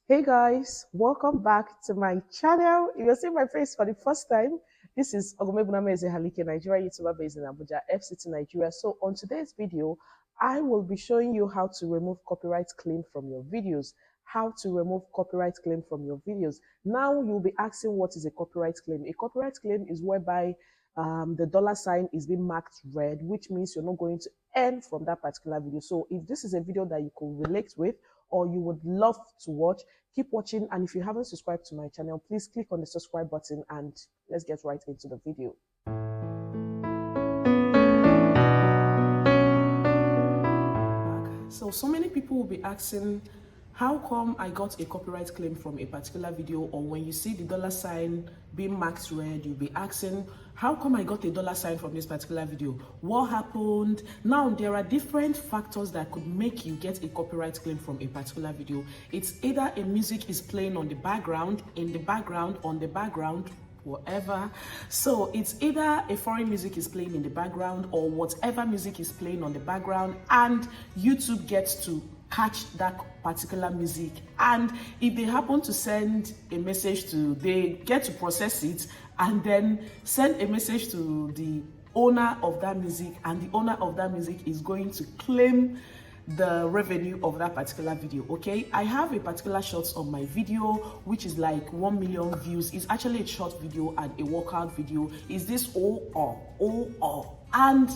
Hey guys, welcome back to my channel. If you're seeing my face for the first time, this is OGOM'S Nigeria YouTuber based in Abuja, FCT Nigeria. So on today's video, I will be showing you how to remove copyright claim from your videos. How to remove copyright claim from your videos. Now you'll be asking, what is a copyright claim? A copyright claim is whereby the dollar sign is being marked red, which means you're not going to earn from that particular video. So if this is a video that you could relate with or you would love to watch, keep watching. And if you haven't subscribed to my channel, please click on the subscribe button and let's get right into the video. So many people will be asking, how come I got a copyright claim from a particular video? Or when you see the dollar sign being marked red, you'll be asking, how come I got a dollar sign from this particular video? What happened? Now, there are different factors that could make you get a copyright claim from a particular video. It's either a music is playing on the background, in the background, on the background, whatever. So it's either a foreign music is playing in the background or whatever music is playing on the background, and YouTube gets to catch that particular music. And if they happen to send a message they get to process it and then send a message to the owner of that music, and the owner of that music is going to claim the revenue of that particular video. Okay, I have a particular shot on my video which is like 1 million views. It's actually a short video and a workout video. Is this all and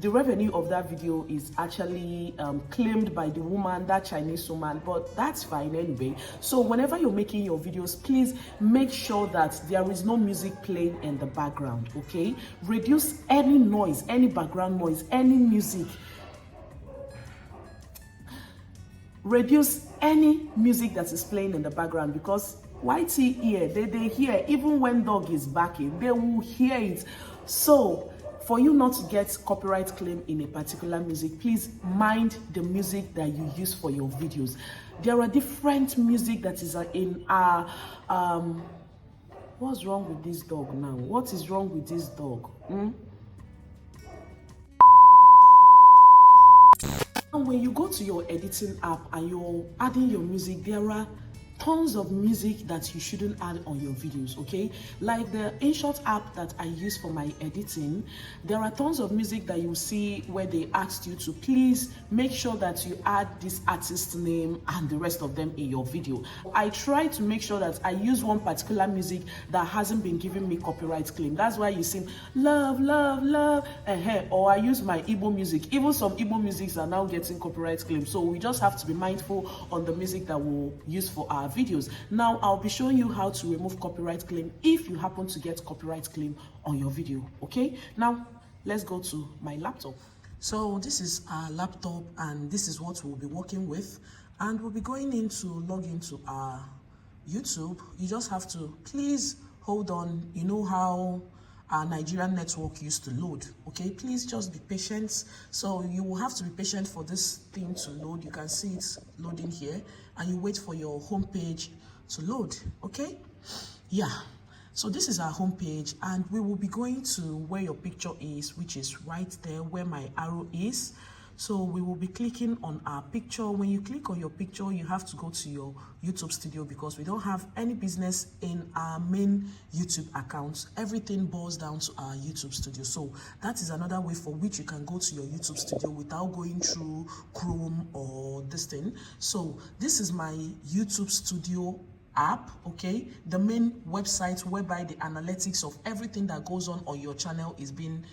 the revenue of that video is actually claimed by the woman, that Chinese woman, but that's fine anyway. So whenever you're making your videos, please make sure that there is no music playing in the background. Okay, reduce any noise, any background noise, any music. Reduce any music that is playing in the background, because YT ear, they hear, even when dog is barking, they will hear it. So for you not to get copyright claim in a particular music, please mind the music that you use for your videos. There are different music that is in our what's wrong with this dog now? What is wrong with this dog? And when you go to your editing app and you're adding your music, there are tons of music that you shouldn't add on your videos. Okay, like the InShot app that I use for my editing, there are tons of music that you see where they asked you to please make sure that you add this artist name and the rest of them in your video. I try to make sure that I use one particular music that hasn't been giving me copyright claim. That's why you sing love, love, love, or I use my Igbo music. Even some Igbo musics are now getting copyright claim. So we just have to be mindful on the music that we'll use for our videos. Now I'll be showing you how to remove copyright claim if you happen to get copyright claim on your video. Okay, now let's go to my laptop. So this is our laptop and this is what we'll be working with, and we'll be going in to log into our YouTube. You just have to please hold on. You know how our Nigerian network used to load. Okay, please just be patient. So you will have to be patient for this thing to load. You can see it's loading here, and you wait for your home page to load. Okay, yeah. So this is our home page, and we will be going to where your picture is, which is right there where my arrow is. So we will be clicking on our picture. When you click on your picture, you have to go to your YouTube studio, because we don't have any business in our main YouTube account. Everything boils down to our YouTube studio. So that is another way for which you can go to your YouTube studio without going through Chrome or this thing. So this is my YouTube studio app. Okay, the main website whereby the analytics of everything that goes on your channel is being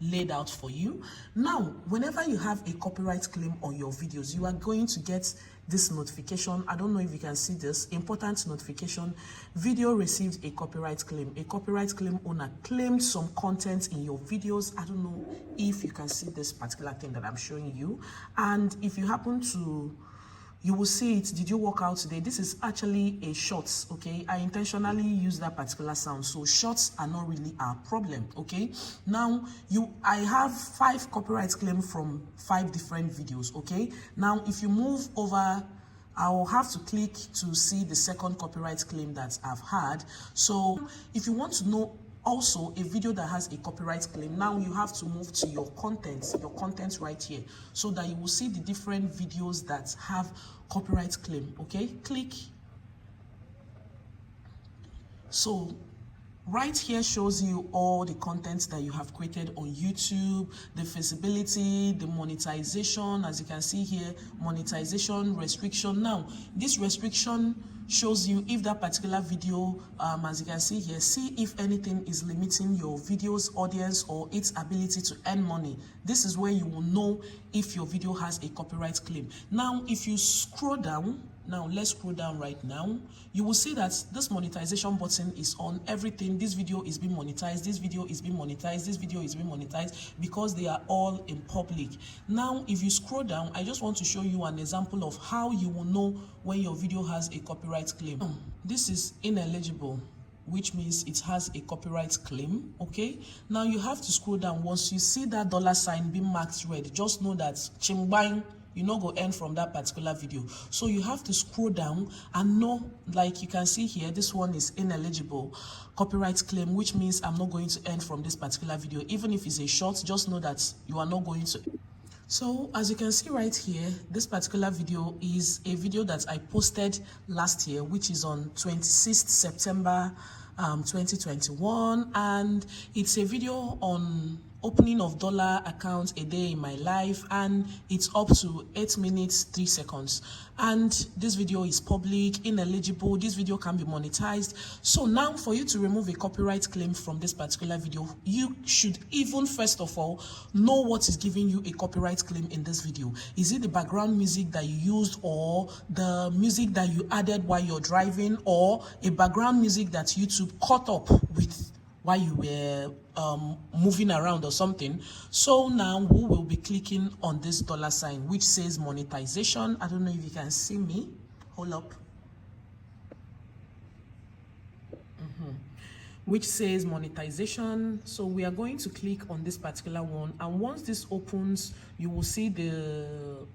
laid out for you. Now whenever you have a copyright claim on your videos, you are going to get this notification. I don't know if you can see this important notification: video received a copyright claim. A copyright claim owner claimed some content in your videos. I don't know if you can see this particular thing that I'm showing you, and if you happen to, you will see it. Did you work out today? This is actually a shorts. Okay, I intentionally use that particular sound, so shorts are not really our problem. Okay, now I have 5 copyright claims from 5 different videos. Okay, now if you move over, I will have to click to see the second copyright claim that I've had. So if you want to know also a video that has a copyright claim. Now you have to move to your content right here, so that you will see the different videos that have copyright claim. Okay, click. So right here shows you all the content that you have created on YouTube, the feasibility, the monetization. As you can see here, monetization, restriction. Now this restriction shows you if that particular video, as you can see here, see if anything is limiting your video's audience or its ability to earn money. This is where you will know if your video has a copyright claim. Now if you scroll down, now let's scroll down right now, you will see that this monetization button is on everything. This video is being monetized, this video is being monetized, this video is being monetized, because they are all in public. Now if you scroll down, I just want to show you an example of how you will know when your video has a copyright claim. This is ineligible, which means it has a copyright claim. Okay, now you have to scroll down. Once you see that $ being marked red, just know that chimbang, you not go earn from that particular video. So you have to scroll down and know, like you can see here, this one is ineligible, copyright claim, which means I'm not going to earn from this particular video. Even if it's a short, just know that you are not going to. So as you can see right here, this particular video is a video that I posted last year, which is on 26th September 2021, and it's a video on opening of dollar accounts a day in my life, and it's up to 8 minutes 3 seconds, and this video is public, ineligible. This video can be monetized. So now for you to remove a copyright claim from this particular video, you should even first of all know what is giving you a copyright claim in this video. Is it the background music that you used, or the music that you added while you're driving, or a background music that YouTube caught up with while you were moving around or something? So now we will be clicking on this $, which says monetization. I don't know if you can see me. Hold up. Which says monetization. So we are going to click on this particular one, and once this opens, you will see the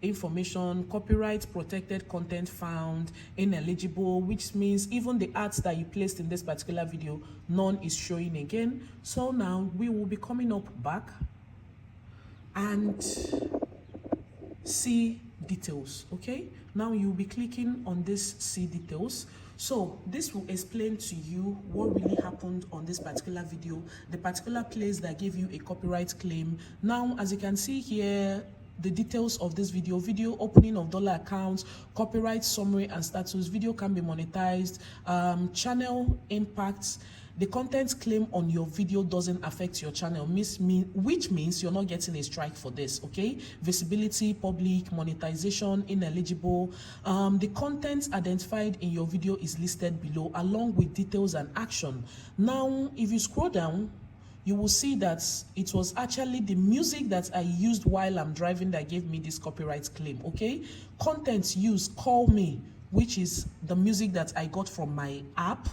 information: copyright protected content found, ineligible, which means even the ads that you placed in this particular video, none is showing again. So now we will be coming up back and see details. Okay, now you'll be clicking on this see details. So this will explain to you what really happened on this particular video, the particular place that gave you a copyright claim. Now, as you can see here, the details of this video: video opening of dollar accounts, copyright summary and status, video can be monetized, channel impacts. The content claim on your video doesn't affect your channel, which means you're not getting a strike for this. Okay, visibility, public, monetization, ineligible. The content identified in your video is listed below, along with details and action. Now if you scroll down, you will see that it was actually the music that I used while I'm driving that gave me this copyright claim. Okay, content used, call me, which is the music that I got from my app.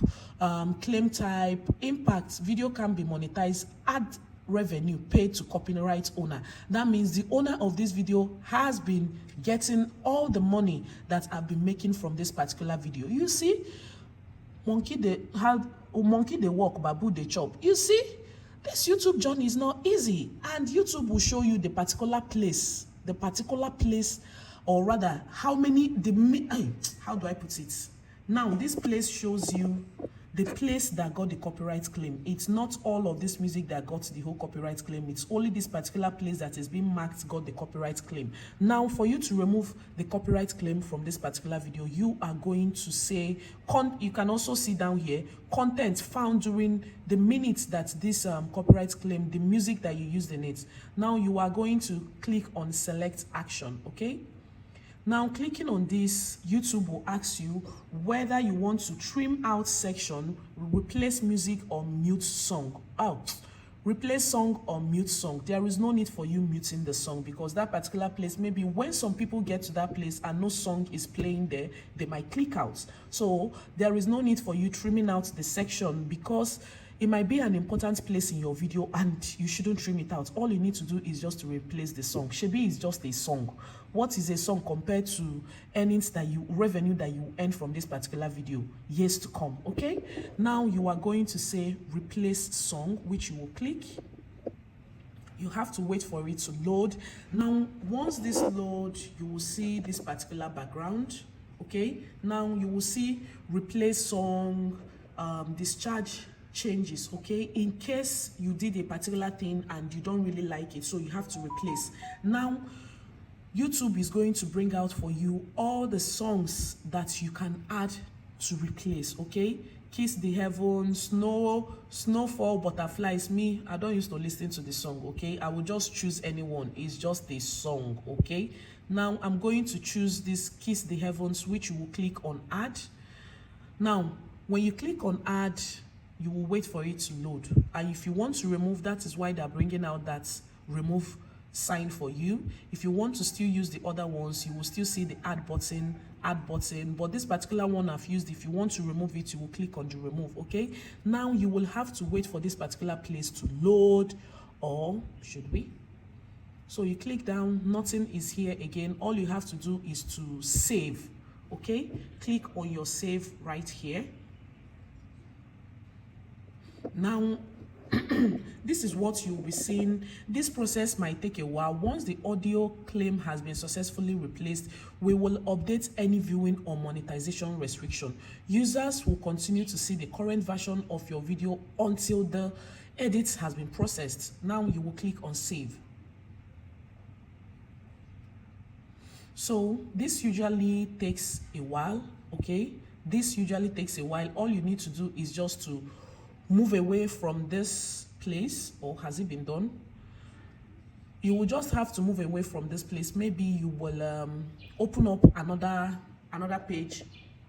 Claim type, impact, video can be monetized, ad revenue paid to copyright owner. That means the owner of this video has been getting all the money that I've been making from this particular video. You see, monkey they walk, babu they chop. You see, this YouTube journey is not easy, and YouTube will show you the particular place, or rather how many, how do I put it? Now this place shows you the place that got the copyright claim. It's not all of this music that got the whole copyright claim. It's only this particular place that is being marked got the copyright claim. Now for you to remove the copyright claim from this particular video, you are going to say, you can also see down here, content found during the minutes that this copyright claim, the music that you used in it. Now you are going to click on select action. Okay, now clicking on this, YouTube will ask you whether you want to trim out section, replace music, or mute song. Replace song or mute song. There is no need for you muting the song, because that particular place, maybe when some people get to that place and no song is playing there, they might click out. So there is no need for you trimming out the section, because it might be an important place in your video and you shouldn't trim it out. All you need to do is just to replace the song. Shebi is just a song. What is a song compared to revenue that you earn from this particular video? Years to come, okay? Now you are going to say replace song, which you will click. You have to wait for it to load. Now, once this loads, you will see this particular background, okay? Now you will see replace song, discharge changes, okay? In case you did a particular thing and you don't really like it, so you have to replace. Now, YouTube is going to bring out for you all the songs that you can add to replace, okay? Kiss the Heavens, Snowfall, Butterflies. Me, I don't used to listen to the song, okay? I will just choose anyone. It's just a song, okay? Now, I'm going to choose this Kiss the Heavens, which you will click on Add. Now, when you click on Add, you will wait for it to load. And if you want to remove, that is why they're bringing out that remove sign for you. If you want to still use the other ones, you will still see the add button, but this particular one I've used. If you want to remove it, you will click on the remove, okay? Now you will have to wait for this particular place to load, or should we? So you click down, nothing is here again. All you have to do is to save, okay? Click on your save right here. Now, this is what you'll be seeing. This process might take a while. Once the audio claim has been successfully replaced, we will update any viewing or monetization restriction. Users will continue to see the current version of your video until the edit has been processed. Now you will click on save. So this usually takes a while, okay? This usually takes a while. All you need to do is just to move away from this place. Or has it been done? You will just have to move away from this place. Maybe you will open up another page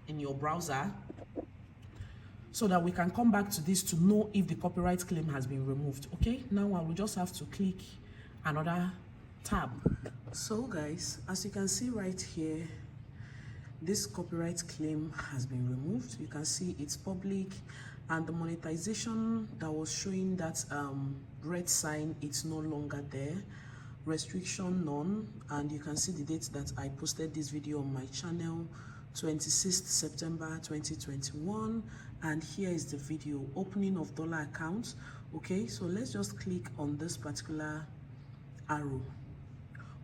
in your browser so that we can come back to this to know if the copyright claim has been removed. Okay, now I will just have to click another tab. So guys, as you can see right here, this copyright claim has been removed. You can see it's public, and the monetization that was showing that red sign, it's no longer there. Restriction none, and you can see the date that I posted this video on my channel, 26th September 2021, and here is the video, opening of dollar account. Okay, so let's just click on this particular arrow,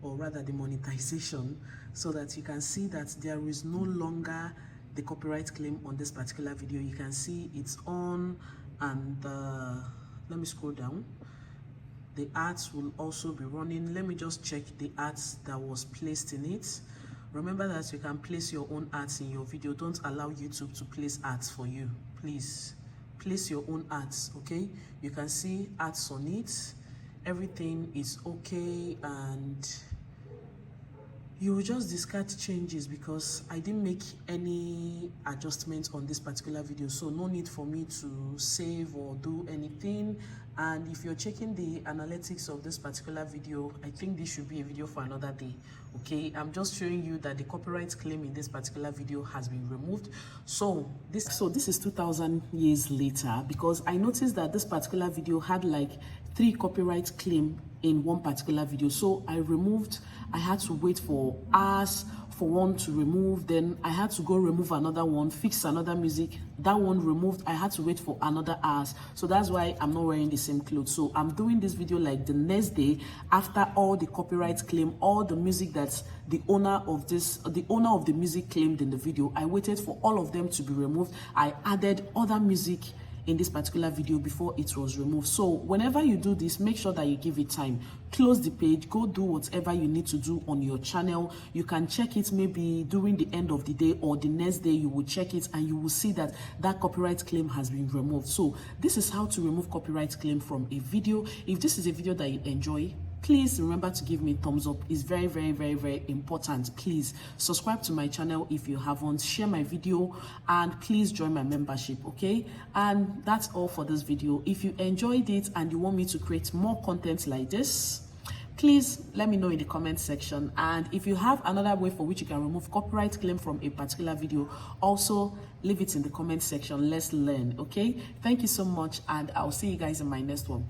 or rather the monetization, so that you can see that there is no longer the copyright claim on this particular video. You can see it's on, and let me scroll down. The ads will also be running. Let me just check the ads that was placed in it. Remember that you can place your own ads in your video. Don't allow YouTube to place ads for you. Please place your own ads, okay? You can see ads on it. Everything is okay, and you will just discard changes because I didn't make any adjustments on this particular video, so no need for me to save or do anything. And if you're checking the analytics of this particular video, I think this should be a video for another day. Okay, I'm just showing you that the copyright claim in this particular video has been removed. So this is 2000 years later, because I noticed that this particular video had like 3 copyright claim in one particular video. So I had to wait for hours for one to remove, then I had to go remove another one, fix another music, that one removed, I had to wait for another hours. So that's why I'm not wearing the same clothes. So I'm doing this video like the next day after all the copyright claim, all the music that the owner of the music claimed in the video. I waited for all of them to be removed. I added other music in this particular video before it was removed. So whenever you do this, make sure that you give it time. Close the page, go do whatever you need to do on your channel. You can check it maybe during the end of the day, or the next day you will check it and you will see that that copyright claim has been removed. So this is how to remove copyright claim from a video. If this is a video that you enjoy, please remember to give me a thumbs up. It's very, very, very, very important. Please subscribe to my channel if you haven't, share my video, and please join my membership, okay? And that's all for this video. If you enjoyed it and you want me to create more content like this, Please let me know in the comment section. And if you have another way for which you can remove copyright claim from a particular video, also leave it in the comment section. Let's learn. Okay, thank you so much, and I'll see you guys in my next one.